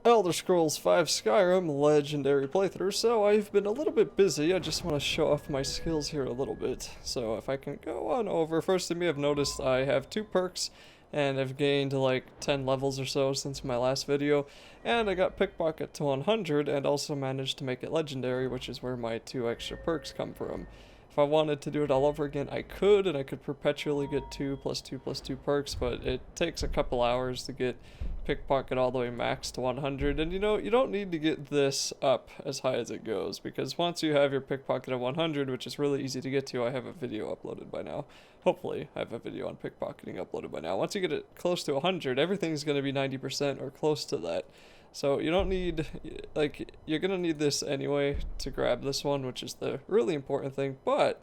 Elder Scrolls V Skyrim Legendary playthrough, so I've been a little bit busy. I just want to show off my skills here a little bit. So if I can go on over, first you may have noticed I have 2 perks, and I've gained like 10 levels or so since my last video, and I got Pickpocket to 100 and also managed to make it Legendary, which is where my 2 extra perks come from. If I wanted to do it all over again, I could, and I could perpetually get 2 plus 2 plus 2 perks, but it takes a couple hours to get Pickpocket all the way max to 100, and you know, you don't need to get this up as high as it goes, because once you have your Pickpocket at 100, which is really easy to get to, I have a video uploaded by now. Hopefully, I have a video on pickpocketing uploaded by now. Once you get it close to 100, everything's going to be 90% or close to that. So you don't need, like, you're going to need this anyway to grab this one, which is the really important thing. But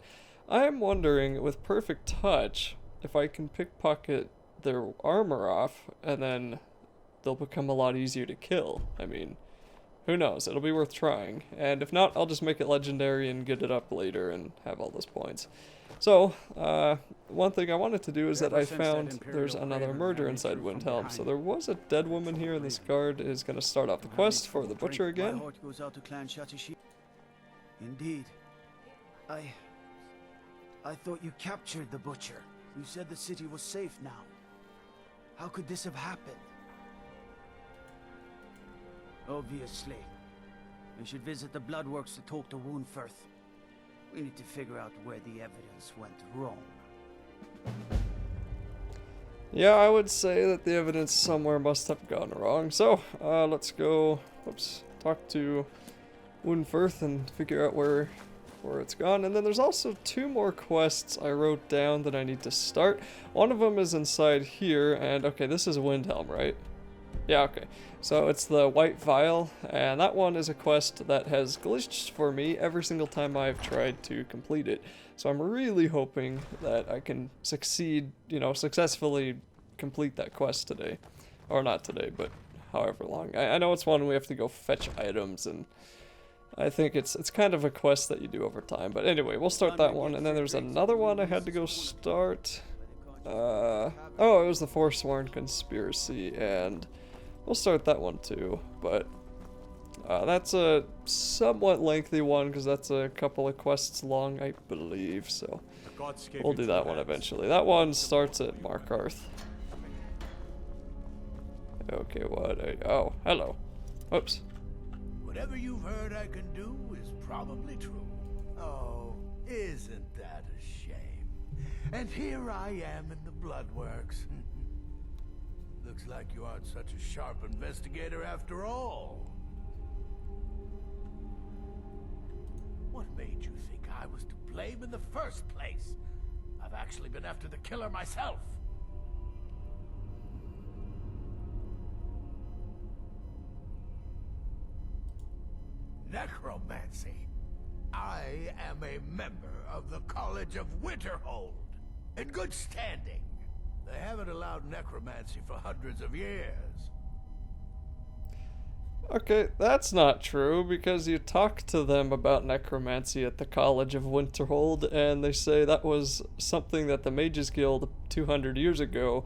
I'm wondering, with Perfect Touch, if I can pickpocket their armor off, and then they'll become a lot easier to kill. I mean, who knows? It'll be worth trying. And if not, I'll just make it legendary and get it up later and have all those points. So, one thing I wanted to do is that I found there's another murder inside Windhelm. So there was a dead woman here, and this guard is going to start off the quest for the butcher again. Indeed. I thought you captured the butcher. You said the city was safe now. How could this have happened? Obviously. We should visit the Bloodworks to talk to Woundfirth. We need to figure out where the evidence went wrong. Yeah, I would say that the evidence somewhere must have gone wrong. So, let's go, talk to Woundfirth and figure out where it's gone. And then there's also 2 more quests I wrote down that I need to start. One of them is inside here, and okay, this is Windhelm, right? Yeah, okay. So it's the White Vial, and that one is a quest that has glitched for me every single time I've tried to complete it. So I'm really hoping that I can succeed, successfully complete that quest today. Or not today, but however long. I know it's one we have to go fetch items, and I think it's kind of a quest that you do over time. But anyway, we'll start that one, and then there's another one I had to go start. Oh, it was the Forsworn Conspiracy, and we'll start that one too, but that's a somewhat lengthy one because that's a couple of quests long, I believe, so we'll do that one eventually. That one starts at Markarth. Okay, oh, hello. Whoops. Whatever you've heard I can do is probably true. Oh, isn't that a shame? And here I am in the Bloodworks. Looks like you aren't such a sharp investigator after all. What made you think I was to blame in the first place? I've actually been after the killer myself. Necromancy. I am a member of the College of Winterhold, in good standing. They haven't allowed necromancy for hundreds of years. Okay, that's not true, because you talk to them about necromancy at the College of Winterhold, and they say that was something that the Mages Guild 200 years ago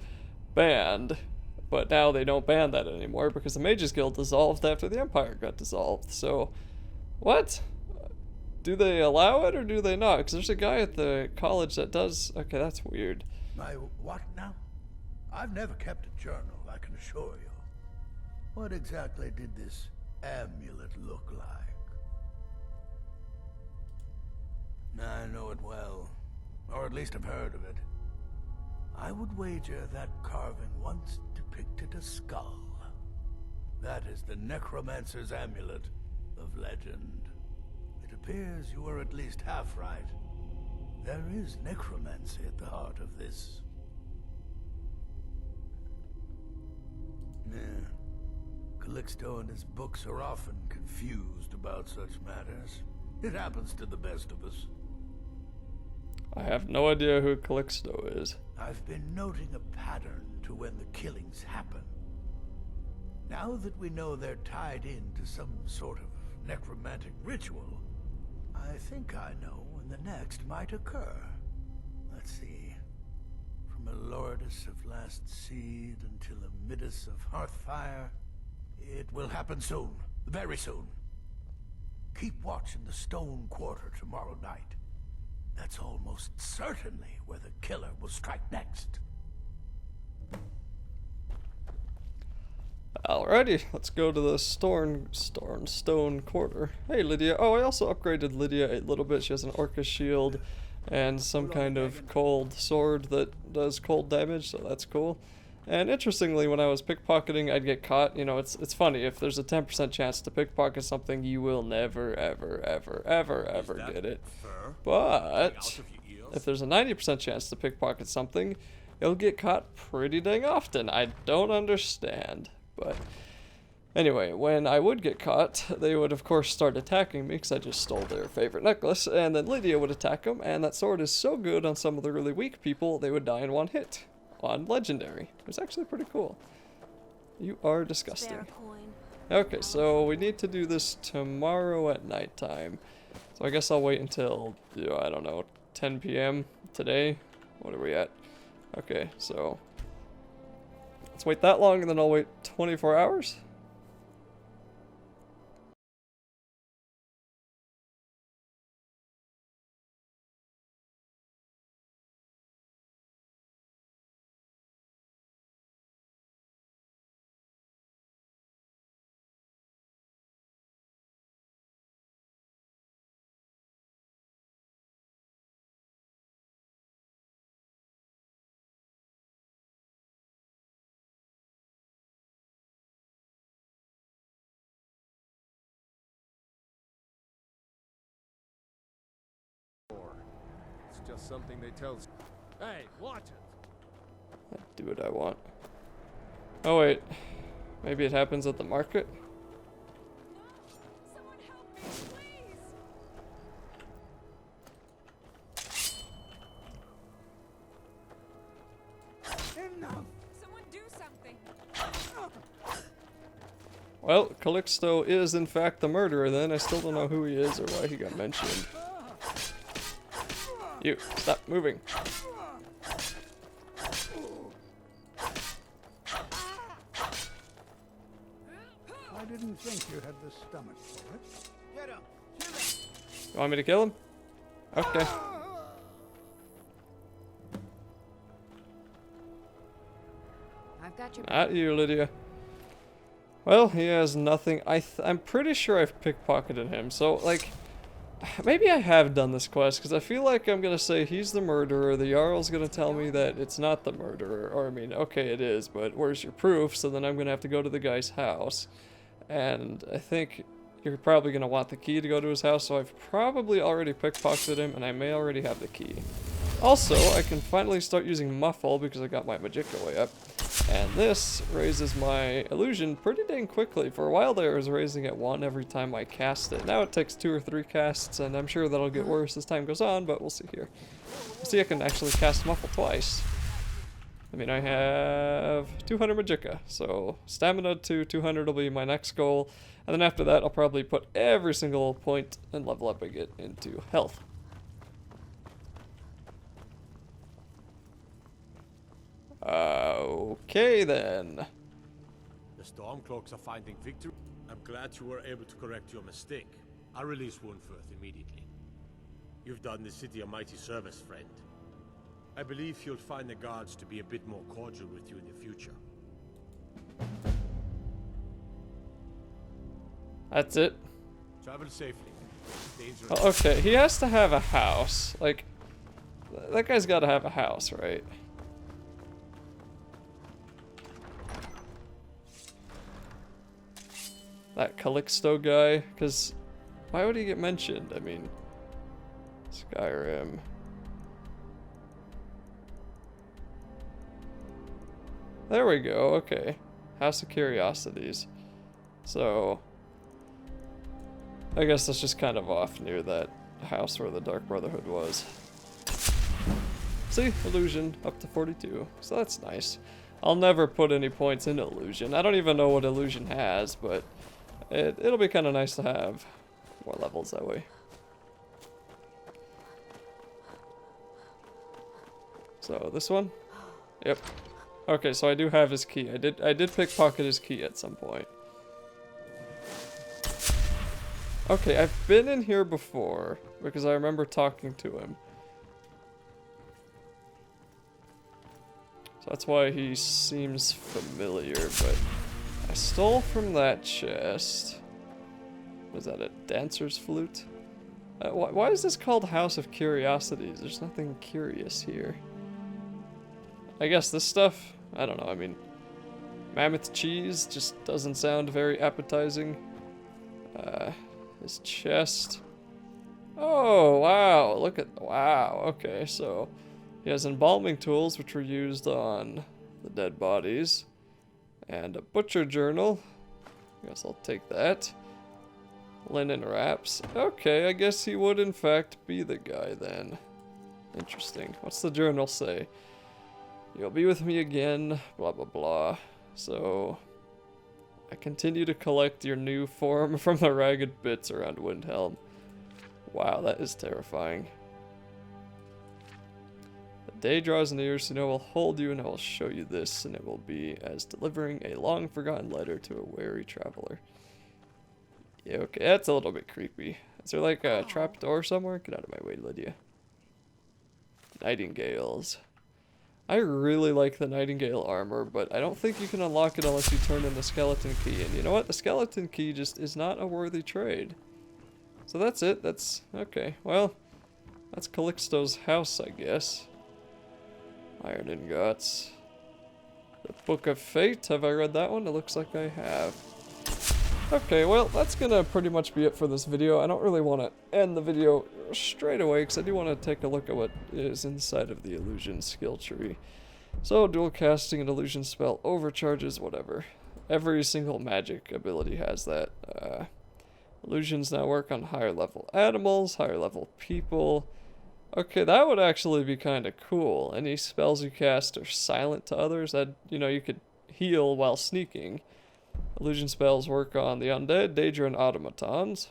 banned, but now they don't ban that anymore because the Mages Guild dissolved after the Empire got dissolved. So, what? Do they allow it or do they not? Because there's a guy at the college that does. Okay, that's weird. My what now? I've never kept a journal, I can assure you. What exactly did this amulet look like? I know it well, or at least I've heard of it. I would wager that carving once depicted a skull. That is the Necromancer's Amulet of legend. It appears you were at least half right. There is necromancy at the heart of this. Yeah. Calixto and his books are often confused about such matters. It happens to the best of us. I have no idea who Calixto is. I've been noting a pattern to when the killings happen. Now that we know they're tied into some sort of necromantic ritual, I think I know when the next might occur. Let's see. From a Lordus of Last Seed until a Midas of Hearthfire, It will happen soon. Very soon. Keep watch in the Stone Quarter tomorrow night. That's almost certainly where the killer will strike next. Alrighty, let's go to the Stone Quarter. Hey, Lydia. Oh, I also upgraded Lydia a little bit. She has an Orca shield and some kind of cold sword that does cold damage, so that's cool. And interestingly, when I was pickpocketing, I'd get caught. You know, it's funny. If there's a 10% chance to pickpocket something, you will never, ever get it. But if there's a 90% chance to pickpocket something, you'll get caught pretty dang often. I don't understand. But anyway, when I would get caught, they would of course start attacking me because I just stole their favorite necklace, and then Lydia would attack them, and that sword is so good on some of the really weak people, they would die in one hit on Legendary. It was actually pretty cool. You are disgusting. Okay, so we need to do this tomorrow at nighttime. So I guess I'll wait until, I don't know, 10 p.m. today. What are we at? Okay, so let's wait that long and then I'll wait 24 hours. It's just something they tell. Hey, watch it. I do what I want. Oh wait, maybe it happens at the market? Someone help me, please! Enough! Someone do something! Well, Calixto is in fact the murderer then. I still don't know who he is or why he got mentioned. You, stop moving. I didn't think you had the stomach for it. Get him! Kill him! You want me to kill him? Okay. I've got your Not you, Lydia. Well, he has nothing. I'm pretty sure I've pickpocketed him. So, like, maybe I have done this quest, because I feel like I'm going to say he's the murderer. The Jarl's going to tell me that it's not the murderer. Or, I mean, okay, it is, but where's your proof? So then I'm going to have to go to the guy's house. And I think you're probably going to want the key to go to his house, so I've probably already pickpocketed him, and I may already have the key. Also, I can finally start using Muffle because I got my Magicka way up. And this raises my illusion pretty dang quickly. For a while there, I was raising it 1 every time I cast it. Now it takes 2 or 3 casts, and I'm sure that'll get worse as time goes on, but we'll see here. See, I can actually cast Muffle twice. I mean, I have 200 Magicka, so stamina to 200 will be my next goal. And then after that, I'll probably put every single point and level up I get into health. Okay then. The Stormcloaks are finding victory. I'm glad you were able to correct your mistake. I'll release Wunferth immediately. You've done the city a mighty service, friend. I believe you'll find the guards to be a bit more cordial with you in the future. That's it. Travel safely. Dangerous. Oh, okay, he has to have a house. Like, that guy's got to have a house, right? That Calixto guy, because why would he get mentioned? I mean, Skyrim. There we go, okay. House of Curiosities. So, I guess that's just kind of off near that house where the Dark Brotherhood was. See, illusion up to 42, so that's nice. I'll never put any points in illusion. I don't even know what illusion has, but it'll be kind of nice to have more levels that way. So this one? Yep. Okay, so I do have his key. I did pickpocket his key at some point. Okay, I've been in here before because I remember talking to him. So that's why he seems familiar, but I stole from that chest. Was that a dancer's flute? Why is this called House of Curiosities? There's nothing curious here. I guess this stuff, I don't know, I mean, mammoth cheese just doesn't sound very appetizing. His chest. Oh, wow, look at, wow, okay, so he has embalming tools which were used on the dead bodies. And a butcher journal. I guess I'll take that. Linen wraps. Okay, I guess he would in fact be the guy then. Interesting. What's the journal say? You'll be with me again, blah blah blah. So, I continue to collect your new form from the ragged bits around Windhelm. Wow, that is terrifying. The day draws near, soon I will hold you and I will show you this, and it will be as delivering a long-forgotten letter to a weary traveler. Yeah, okay, that's a little bit creepy. Is there like a trap door somewhere? Get out of my way, Lydia. Nightingales. I really like the Nightingale armor, but I don't think you can unlock it unless you turn in the skeleton key. And you know what? The skeleton key just is not a worthy trade. So that's it. That's... okay. Well, that's Calixto's house, I guess. Iron ingots. The Book of Fate. Have I read that one? It looks like I have. Okay, well, that's gonna pretty much be it for this video. I don't really want to end the video straight away because I do want to take a look at what is inside of the illusion skill tree. So, dual casting an illusion spell overcharges, whatever. Every single magic ability has that. Illusions now work on higher level animals, higher level people. Okay, that would actually be kind of cool. Any spells you cast are silent to others. That, you know, you could heal while sneaking. Illusion spells work on the undead, danger, and automatons.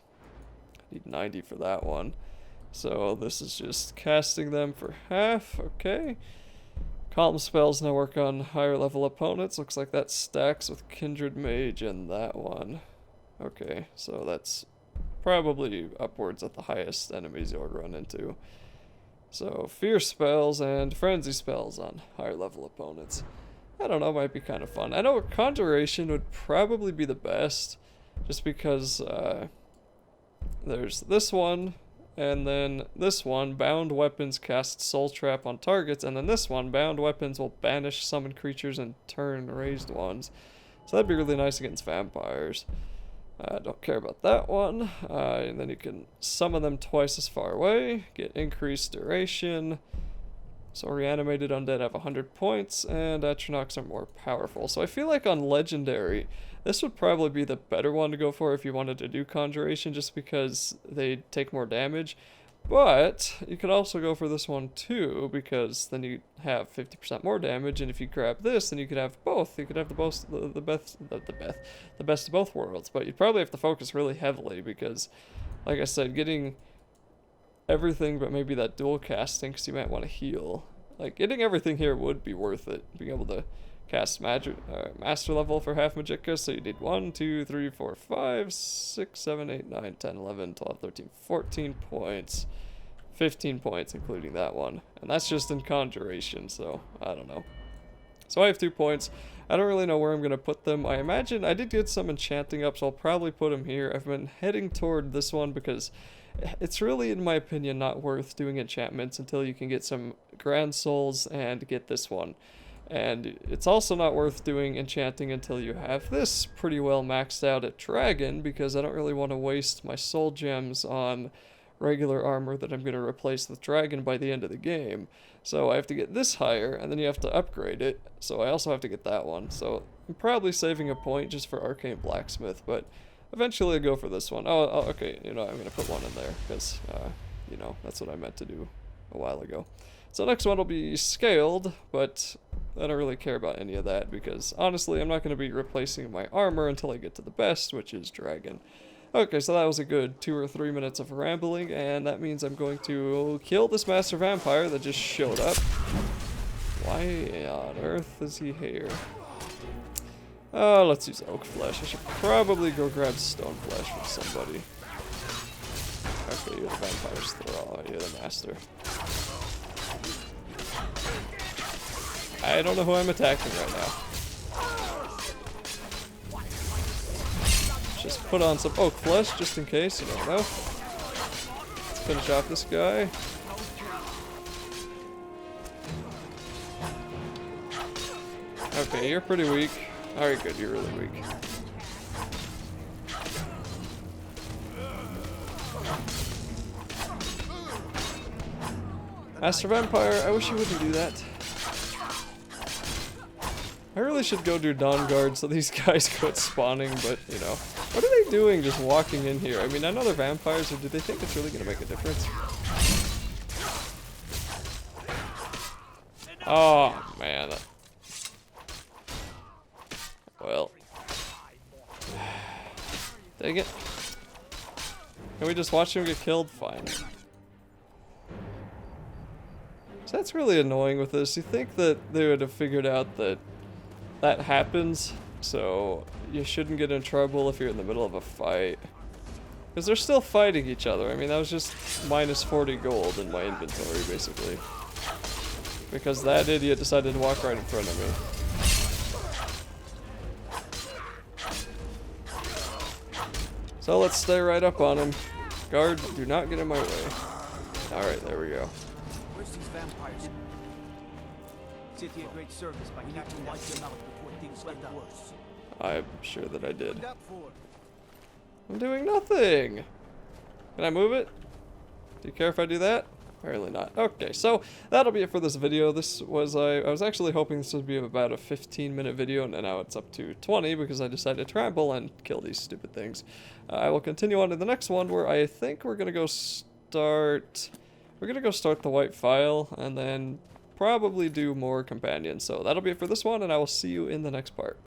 I need 90 for that one. So this is just casting them for half. Okay. Calm spells now work on higher level opponents. Looks like that stacks with Kindred Mage and that one. Okay, so that's probably upwards at the highest enemies you'll run into. So fear spells and frenzy spells on higher level opponents. I don't know, might be kind of fun. I know Conjuration would probably be the best, just because there's this one, and then this one, Bound Weapons cast Soul Trap on targets, and then this one, Bound Weapons will banish summoned creatures and turn raised ones. So that'd be really nice against vampires. I don't care about that one. And then you can summon them twice as far away, get increased duration. So reanimated undead have 100 points, and Atronachs are more powerful. So I feel like on Legendary, this would probably be the better one to go for if you wanted to do Conjuration, just because they take more damage. But you could also go for this one too, because then you have 50% more damage, and if you grab this, then you could have both. You could have the best of both worlds. But you'd probably have to focus really heavily because, like I said, getting everything but maybe that dual casting, because you might want to heal. Like, getting everything here would be worth it. Being able to cast master level for half Magicka, so you need 1, 2, 3, 4, 5, 6, 7, 8, 9, 10, 11, 12, 13, 14 points. 15 points, including that one. And that's just in Conjuration, so I don't know. So I have 2 points. I don't really know where I'm going to put them. I imagine I did get some enchanting up, so I'll probably put them here. I've been heading toward this one because it's really, in my opinion, not worth doing enchantments until you can get some Grand Souls and get this one. And it's also not worth doing enchanting until you have this pretty well maxed out at Dragon, because I don't really want to waste my soul gems on regular armor that I'm going to replace with Dragon by the end of the game. So I have to get this higher, and then you have to upgrade it. So I also have to get that one. So I'm probably saving a point just for Arcane Blacksmith, but eventually I'll go for this one. Oh, okay, you know, I'm going to put one in there, because, you know, that's what I meant to do a while ago. So next one will be Scaled, but I don't really care about any of that, because honestly, I'm not going to be replacing my armor until I get to the best, which is Dragon. Okay, so that was a good 2 or 3 minutes of rambling, and that means I'm going to kill this Master Vampire that just showed up. Why on earth is he here? Let's use Oak Flesh. I should probably go grab Stone Flesh from somebody. Okay, you're the vampire's thrall. You're the master. I don't know who I'm attacking right now. Just put on some oak flesh just in case, you don't know. Let's finish off this guy. Okay, you're pretty weak. Alright, good, you're really weak. Master Vampire, I wish you wouldn't do that. I really should go do Dawn Guard so these guys quit spawning, but, you know. What are they doing just walking in here? I mean, I know they're vampires, or do they think it's really going to make a difference? Oh, man. Well. Dang it. Can we just watch him get killed? Fine. So that's really annoying with this. You think that they would have figured out that that happens, so you shouldn't get in trouble if you're in the middle of a fight. Because they're still fighting each other. I mean, that was just minus 40 gold in my inventory, basically. Because that idiot decided to walk right in front of me. So let's stay right up on him. Guard, do not get in my way. Alright, there we go. Where's these vampires? City a great service by catching them out before things get worse. I'm sure that I did. That for? I'm doing nothing. Can I move it? Do you care if I do that? Apparently not. Okay, so that'll be it for this video. This was, I was actually hoping this would be about a 15-minute video, and now it's up to 20 because I decided to ramble and kill these stupid things. I will continue on to the next one where I think we're gonna go start. We're gonna go start the white file and then probably do more companions. So that'll be it for this one, and I will see you in the next part.